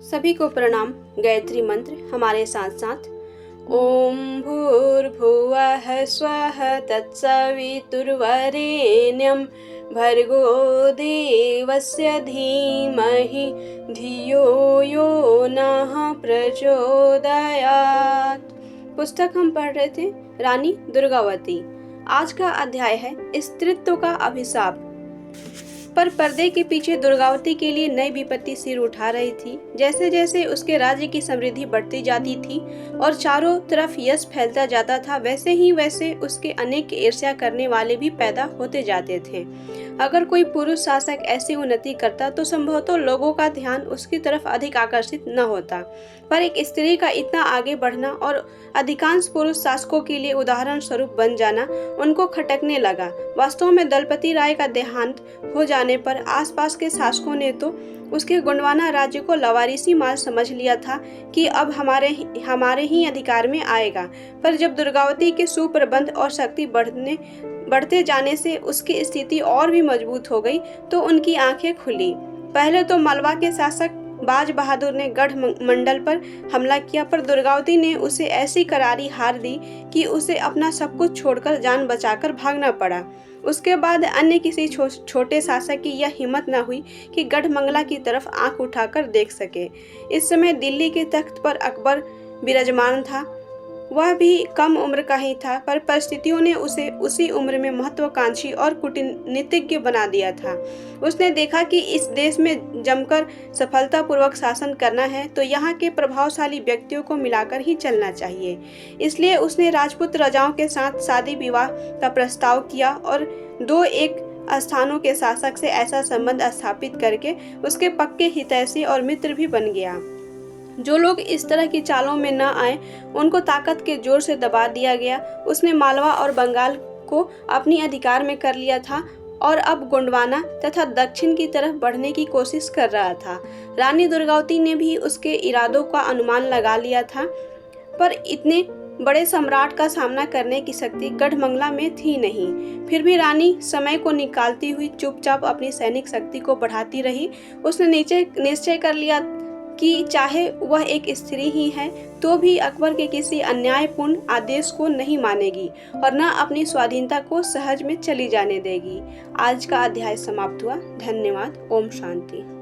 सभी को प्रणाम। गायत्री मंत्र हमारे साथ साथ। ओम भूर्भुवः स्वः तत्सवितुर्वरेण्यं भर्गो देवस्य धीमहि धियो यो नः प्रचोदयात्। पुस्तक हम पढ़ रहे थे रानी दुर्गावती। आज का अध्याय है स्त्रीत्व का अभिशाप। पर पर्दे के पीछे दुर्गावती के लिए नई विपत्ति सिर उठा रही थी। जैसे जैसे उसके राज्य की समृद्धि बढ़ती जाती थी और चारों तरफ यश फैलता जाता था, वैसे ही वैसे उसके अनेक ईर्ष्या करने वाले भी पैदा होते जाते थे। अगर कोई पुरुष शासक ऐसी उन्नति करता तो संभवतः लोगों का ध्यान उसकी तरफ अधिक आकर्षित न होता, पर एक स्त्री का इतना आगे बढ़ना और अधिकांश पुरुष शासकों के लिए उदाहरण स्वरूप बन जाना उनको खटकने लगा। वास्तव में दलपति राय का देहांत हो जाने पर आसपास के शासकों ने तो उसके गोंडवाना राज्य को लवारिसी माल समझ लिया था कि अब हमारे ही अधिकार में आएगा। पर जब दुर्गावती के सुप्रबंध और शक्ति बढ़ते जाने से उसकी स्थिति और भी मजबूत हो गई तो उनकी आंखें खुली। पहले तो मालवा के शासक बाज बहादुर ने गढ़ मंडल पर हमला किया, पर दुर्गावती ने उसे ऐसी करारी हार दी कि उसे अपना सब कुछ छोड़कर जान बचाकर भागना पड़ा। उसके बाद अन्य किसी छोटे शासक की यह हिम्मत न हुई कि गढ़मंगला की तरफ आंख उठाकर देख सके। इस समय दिल्ली के तख्त पर अकबर विराजमान था। वह भी कम उम्र का ही था, पर परिस्थितियों ने उसे उसी उम्र में महत्वाकांक्षी और कूटनीतिज्ञ बना दिया था। उसने देखा कि इस देश में जमकर सफलतापूर्वक शासन करना है तो यहाँ के प्रभावशाली व्यक्तियों को मिलाकर ही चलना चाहिए। इसलिए उसने राजपूत राजाओं के साथ शादी विवाह का प्रस्ताव किया और 2-1 स्थानों के शासक से ऐसा संबंध स्थापित करके उसके पक्के हितैषी और मित्र भी बन गया। जो लोग इस तरह की चालों में न आए उनको ताकत के जोर से दबा दिया गया। उसने मालवा और बंगाल को अपनी अधिकार में कर लिया था और अब गोंडवाना तथा दक्षिण की तरफ बढ़ने की कोशिश कर रहा था। रानी दुर्गावती ने भी उसके इरादों का अनुमान लगा लिया था, पर इतने बड़े सम्राट का सामना करने की शक्ति गढ़मंगला में थी नहीं। फिर भी रानी समय को निकालती हुई चुपचाप अपनी सैनिक शक्ति को बढ़ाती रही। उसने निश्चय कर लिया कि चाहे वह एक स्त्री ही है तो भी अकबर के किसी अन्यायपूर्ण आदेश को नहीं मानेगी और न अपनी स्वाधीनता को सहज में चली जाने देगी। आज का अध्याय समाप्त हुआ। धन्यवाद। ओम शांति।